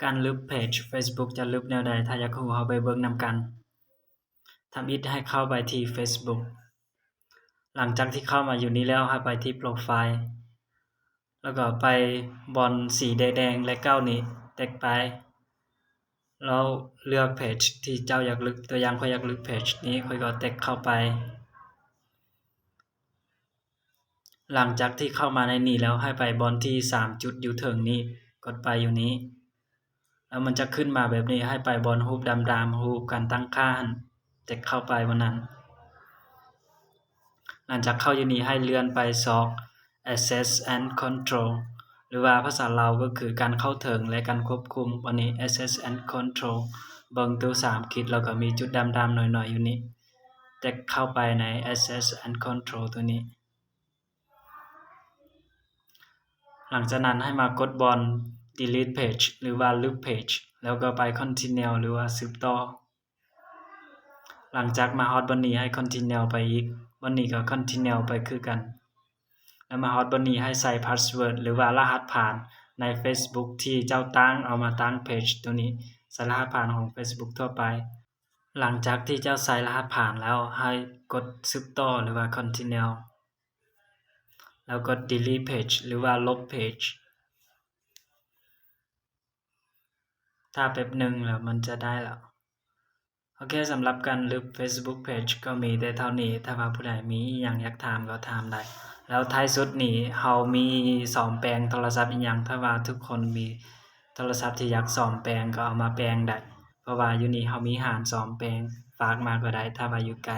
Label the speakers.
Speaker 1: การลบเพจ Facebook จะลบแนวใดถ้าอยากรู้เราไปเบิ่งนำกันทำอิฐให้เข้าไปที่ Facebook หลังจากที่เข้ามาอยู่นี้แล้วให้ไปที่โปรไฟล์แล้วก็ไปบอลสีแดงๆและ9นี้แตกไปแล้วเลือกเพจที่เจ้าอยากลึกตัวอย่างข้อยอยากลึกเพจนี้ข้อยก็แตกเข้าไปหลังจากที่เข้ามาในนี้แล้วให้ไปบอลที่3จุดอยู่เทิงนี้กดไปอยู่นี้แล้วมันจะขึ้นมาแบบนี้ให้ไปบอลรูปดำๆรูปการตั้งค่าแตกเข้าไปบนนั้นหลังจากเข้าอยู่นี้ให้เลื่อนไปซอก Access and Control หรือว่าภาษาลาวก็คือการเข้าถึงและการควบคุมวันนี้ Access and Control เบิ่งตัว3ขีดแล้วก็มีจุดดำๆหน่อยๆอยู่นี้แต่เข้าไปใน Access and Control ตัวนี้หลังจากนั้นให้มากดบอล Delete Page หรือว่าลบ Page แล้วก็ไป Continue หรือว่าสืบต่อหลังจากมาฮอดบนนี้ให้ Continue ไปอีกบนนี้ก็ Continue ไปคือกันแล้วมาฮอดบนนี้ให้ใส่ Password หรือว่ารหัสผ่านใน Facebook ที่เจ้าตั้งเอามาตั้งเพจตัวนี้ใส่รหัสผ่านของ Facebook ทั่วไปหลังจากที่เจ้าใส่รหัสผ่านแล้วให้กดสืบต่อหรือว่า Continue แล้วกด Delete Page หรือว่าลบ Page ถ้าแป๊บนึงแล้วมันจะได้แล้วโอเคสำหรับการลบ Facebook Page ก็มีแต่เท่านี้ถ้าว่าผู้ใดมีอิหยังอยากถามก็ถามได้แล้วท้ายสุดนี้เรามีซ่อมแปลงโทรศัพท์อิหยังถ้าว่าทุกคนมีโทรศัพท์ที่อยากซ่อมแปลงก็เอามาแปลงได้เพราะว่าอยู่นี่เรามีร้านซ่อมแปลงฝากมาก็ได้ถ้าว่าอยู่ไกล